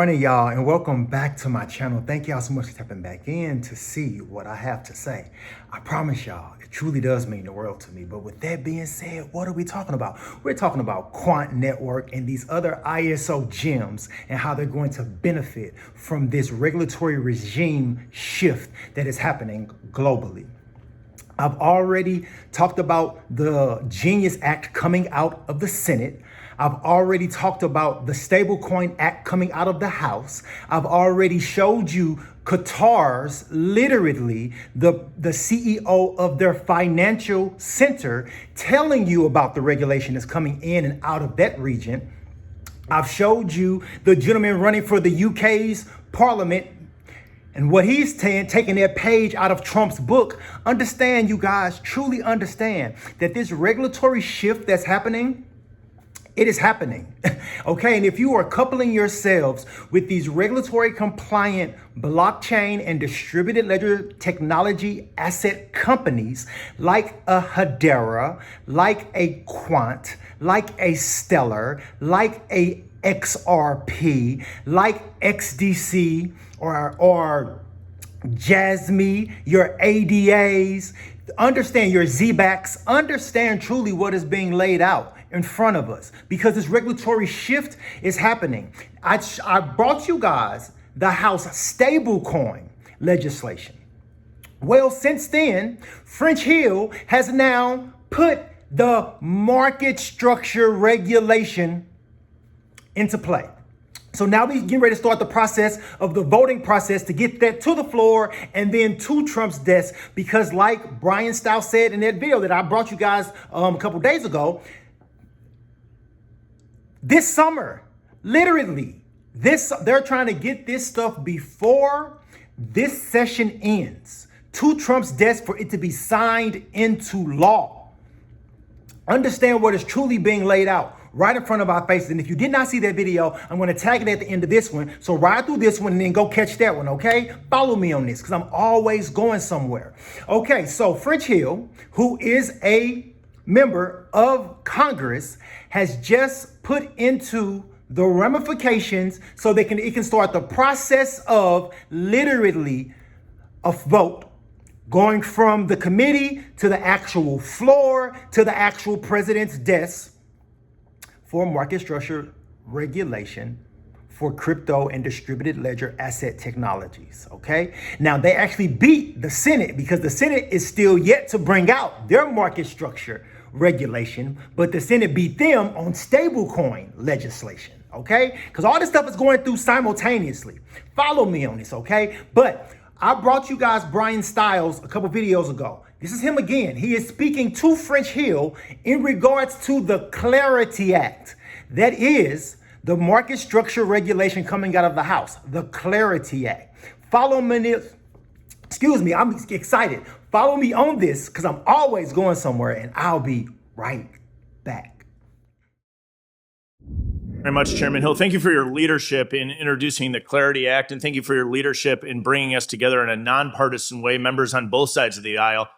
morning, y'all, and welcome back to my channel. Thank y'all so much for stepping back in to see what I have to say. I promise y'all, it truly does mean the world to me. But with that being said, what are we talking about? We're talking about Quant Network and these other ISO gems and how they're going to benefit from this regulatory regime shift that is happening globally. I've already talked about the Genius Act coming out of the Senate. I've already talked about the Stablecoin Act coming out of the House. I've already showed you Qatar's, literally, the CEO of their financial center telling you about the regulation that's coming in and out of that region. I've showed you the gentleman running for the UK's parliament and what he's taking that page out of Trump's book. Understand, you guys, truly understand that this regulatory shift that's happening, it is happening, okay? And if you are coupling yourselves with these regulatory compliant blockchain and distributed ledger technology asset companies like a Hedera, like a Quant, like a Steil, like a XRP, like XDC, or Jasmy, your ADAs, understand your ZBACs, understand truly what is being laid out in front of us, because this regulatory shift is happening. I brought you guys the House stablecoin legislation. Well, since then, French Hill has now put the market structure regulation into play. So now we're getting ready to start the process of the voting process to get that to the floor and then to Trump's desk, because like Bryan Steil said in that video that I brought you guys a couple days ago, this summer, literally, they're trying to get this stuff before this session ends to Trump's desk for it to be signed into law. Understand what is truly being laid out right in front of our faces. And if you did not see that video, I'm going to tag it at the end of this one. So ride through this one and then go catch that one, okay? Follow me on this because I'm always going somewhere. Okay, so French Hill, who is a member of Congress, has just put into the ramifications so it can start the process of literally a vote going from the committee to the actual floor to the actual president's desk for market structure regulation for crypto and distributed ledger asset technologies, okay? Now, they actually beat the Senate because the Senate is still yet to bring out their market structure regulation, but the Senate beat them on stablecoin legislation, okay? Because all this stuff is going through simultaneously. Follow me on this, okay? But I brought you guys Bryan Steil's a couple videos ago. This is him again. He is speaking to French Hill in regards to the Clarity Act. That is the market structure regulation coming out of the House, the Clarity Act. Follow me. Excuse me, I'm excited. Follow me on this because I'm always going somewhere, and I'll be right back. Very much, Chairman Hill. Thank you for your leadership in introducing the Clarity Act, and thank you for your leadership in bringing us together in a nonpartisan way, members on both sides of the aisle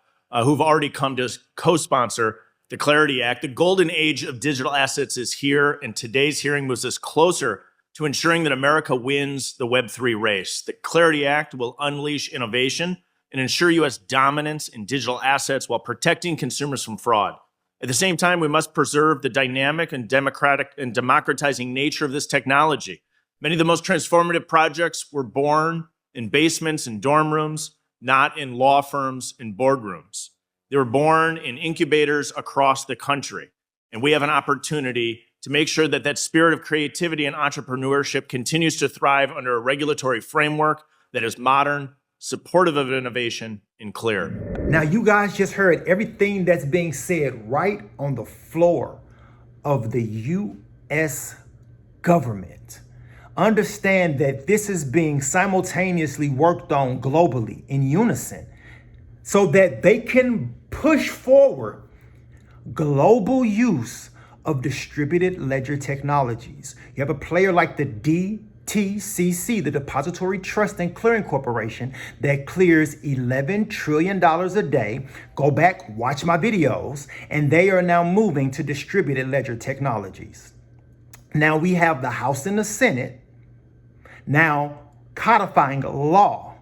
who've already come to co-sponsor the Clarity Act. The golden age of digital assets is here, and today's hearing moves us closer to ensuring that America wins the Web3 race. The Clarity Act will unleash innovation and ensure U.S. dominance in digital assets while protecting consumers from fraud. At the same time, we must preserve the dynamic and democratic and democratizing nature of this technology. Many of the most transformative projects were born in basements and dorm rooms, not in law firms and boardrooms. They were born in incubators across the country. And we have an opportunity to make sure that that spirit of creativity and entrepreneurship continues to thrive under a regulatory framework that is modern, supportive of innovation, and clear. Now, you guys just heard everything that's being said right on the floor of the U.S. government. Understand that this is being simultaneously worked on globally in unison so that they can push forward global use of distributed ledger technologies. You have a player like the DTCC, the Depository Trust and Clearing Corporation, that clears $11 trillion a day. Go back, watch my videos, and they are now moving to distributed ledger technologies. Now we have the House and the Senate now codifying a law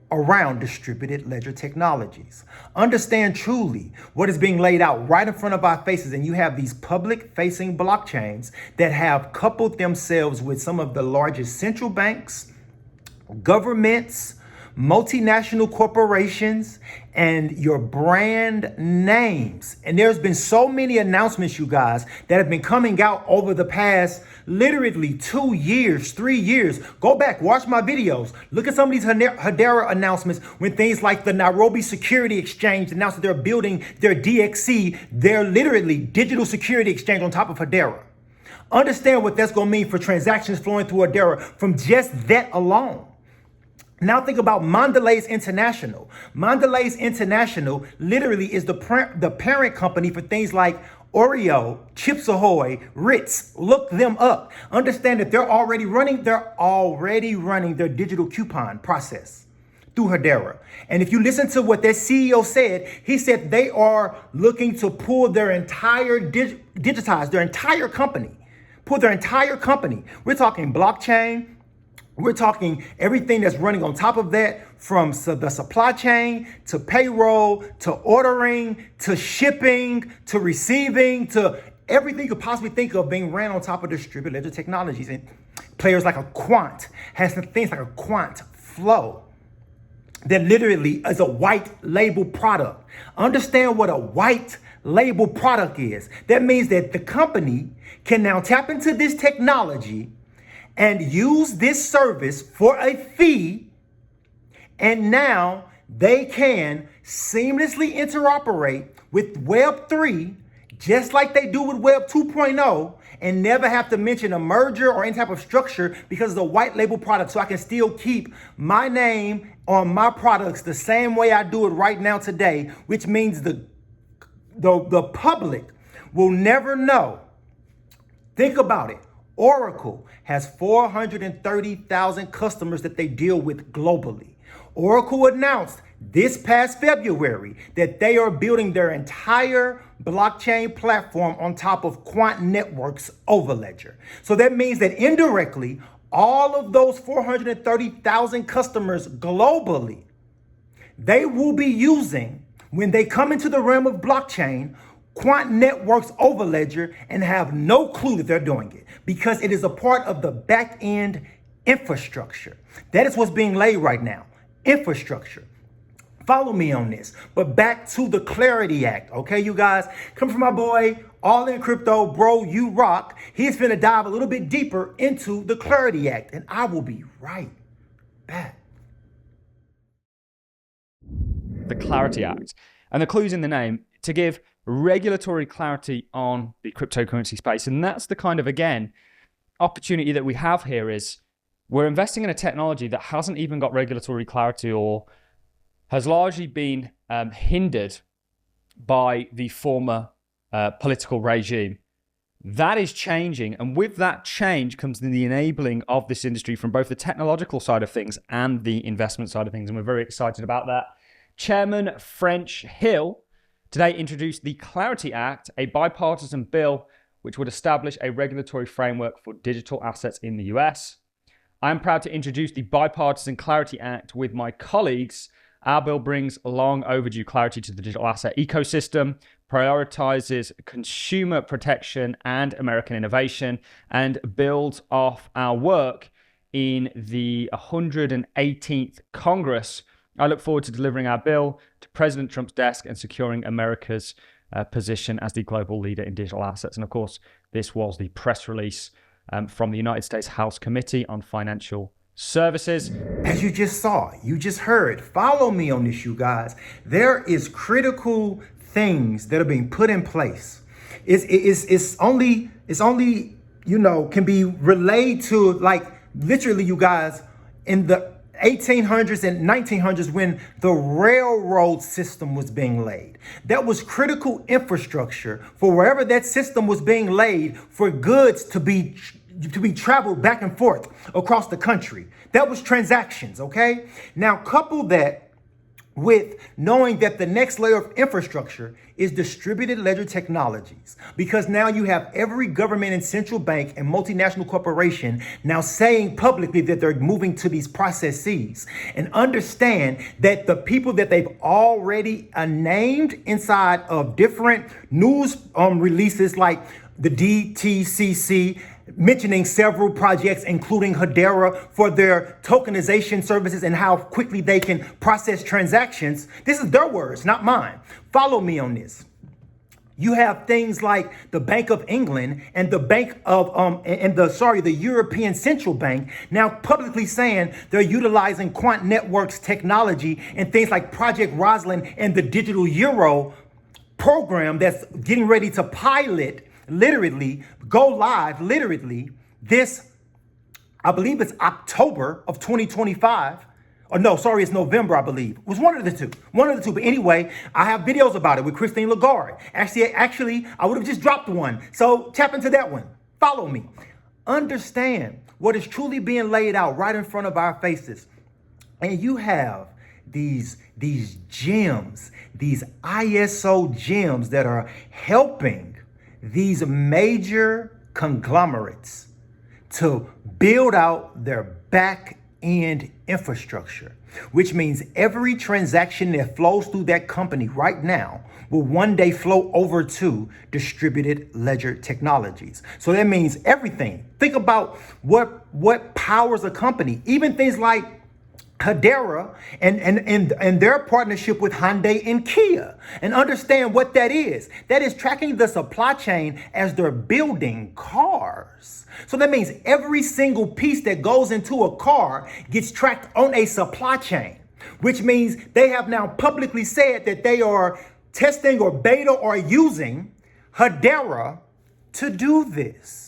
around distributed ledger technologies. Understand truly what is being laid out right in front of our faces, and you have these public-facing blockchains that have coupled themselves with some of the largest central banks, governments, multinational corporations, and your brand names. And there's been so many announcements, you guys, that have been coming out over the past literally 2 years, 3 years. Go back, watch my videos. Look at some of these hedera announcements when things like the Nairobi Security Exchange announced that they're building their DXC, their literally digital security exchange on top of hedera. Understand what that's going to mean for transactions flowing through hedera from just that alone. Now think about Mondelez International. Mondelez International literally is the parent company for things like Oreo, Chips Ahoy, Ritz. Look them up. Understand that they're already running their digital coupon process through hedera. And if you listen to what their CEO said, he said they are looking to pull their entire digitize their entire company. Pull their entire company. We're talking blockchain. We're talking everything that's running on top of that, from the supply chain to payroll to ordering to shipping to receiving to everything you could possibly think of being ran on top of distributed ledger technologies. And players like a Quant has some things like a Quant flow that literally is a white label product. Understand what a white label product is. That means that the company can now tap into this technology and use this service for a fee, and now they can seamlessly interoperate with Web3, just like they do with Web 2.0, and never have to mention a merger or any type of structure because it's a white label product. So I can still keep my name on my products the same way I do it right now today, which means the public will never know. Think about it. Oracle has 430,000 customers that they deal with globally. Oracle announced this past February that they are building their entire blockchain platform on top of Quant Network's Overledger. So that means that indirectly, all of those 430,000 customers globally, they will be using, when they come into the realm of blockchain, Quant Network's Overledger, and have no clue that they're doing it because it is a part of the back end infrastructure. That is what's being laid right now. Infrastructure. Follow me on this. But back to the Clarity Act, okay, you guys? Come from my boy, All In Crypto, bro, you rock. He's finna dive a little bit deeper into the Clarity Act, and I will be right back. The Clarity Act. And the clue's in the name, to give regulatory clarity on the cryptocurrency space. And that's the kind of, again, opportunity that we have here is we're investing in a technology that hasn't even got regulatory clarity or has largely been hindered by the former political regime. That is changing. And with that change comes the enabling of this industry from both the technological side of things and the investment side of things. And we're very excited about that. Chairman French Hill today introduced the Clarity Act, a bipartisan bill which would establish a regulatory framework for digital assets in the US. I am proud to introduce the bipartisan Clarity Act with my colleagues. Our bill brings long overdue clarity to the digital asset ecosystem, prioritizes consumer protection and American innovation, and builds off our work in the 118th Congress. I look forward to delivering our bill to President Trump's desk and securing America's position as the global leader in digital assets. And of course, this was the press release from the United States House Committee on Financial Services. As you just saw, you just heard, follow me on this, you guys. There is critical things that are being put in place. It's only, you know, can be relayed to, like, literally, you guys, in the 1800s and 1900s when the railroad system was being laid. That was critical infrastructure for wherever that system was being laid for goods to be traveled back and forth across the country. That was transactions, okay? Now couple that with knowing that the next layer of infrastructure is distributed ledger technologies, because now you have every government and central bank and multinational corporation now saying publicly that they're moving to these processes, and understand that the people that they've already named inside of different news releases like the DTCC, mentioning several projects, including Hedera, for their tokenization services and how quickly they can process transactions. This is their words, not mine. Follow me on this. You have things like the Bank of England and the Bank of the European Central Bank now publicly saying they're utilizing Quant Networks technology and things like Project Rosalind and the Digital Euro program that's getting ready to pilot, literally go live this, I believe it's October of 2025. Or no, sorry, it's November, I believe. It was one of the two. But anyway, I have videos about it with Christine Lagarde. Actually, I would have just dropped one. So tap into that one. Follow me. Understand what is truly being laid out right in front of our faces. And you have these gems, these ISO gems that are helping these major conglomerates to build out their back end infrastructure, which means every transaction that flows through that company right now will one day flow over to distributed ledger technologies. So that means everything. Think about what powers a company, even things like hedera and their partnership with Hyundai and Kia, and understand what that is. That is tracking the supply chain as they're building cars. So that means every single piece that goes into a car gets tracked on a supply chain, which means they have now publicly said that they are testing or beta or using hedera to do this.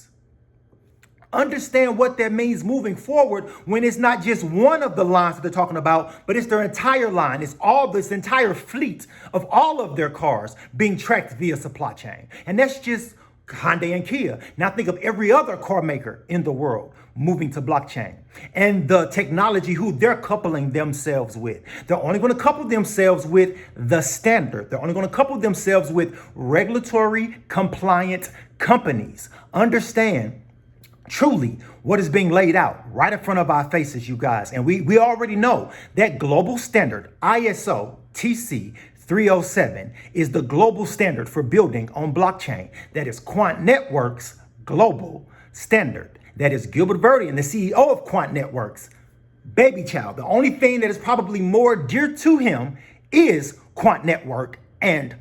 Understand what that means moving forward when it's not just one of the lines that they're talking about, but it's their entire line. It's all this entire fleet of all of their cars being tracked via supply chain. And that's just Hyundai and Kia. Now think of every other car maker in the world moving to blockchain and the technology who they're coupling themselves with. They're only going to couple themselves with the standard. They're only going to couple themselves with regulatory compliant companies. Understand truly what is being laid out right in front of our faces, you guys. And we already know that global standard, ISO TC 307, is the global standard for building on blockchain. That is Quant Networks global standard. That is Gilbert Verdian, the CEO of Quant Networks, baby child. The only thing that is probably more dear to him is Quant Network and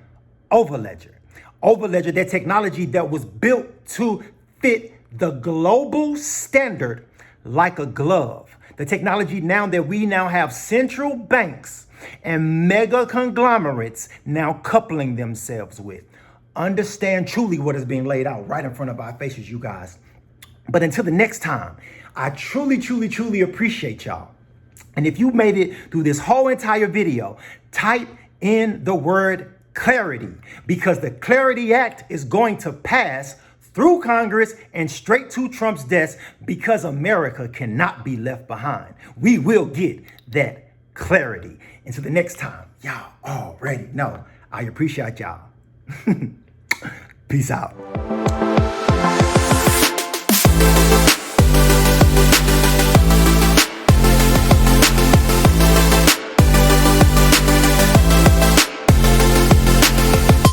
Overledger. Overledger, that technology that was built to fit the global standard like a glove. The technology now that we now have central banks and mega conglomerates now coupling themselves with. Understand truly what is being laid out right in front of our faces, you guys. But until the next time, I truly appreciate y'all. And if you made it through this whole entire video, type in the word clarity, because the Clarity Act is going to pass through Congress and straight to Trump's desk, because America cannot be left behind. We will get that clarity. Until the next time, y'all already know I appreciate y'all. Peace out.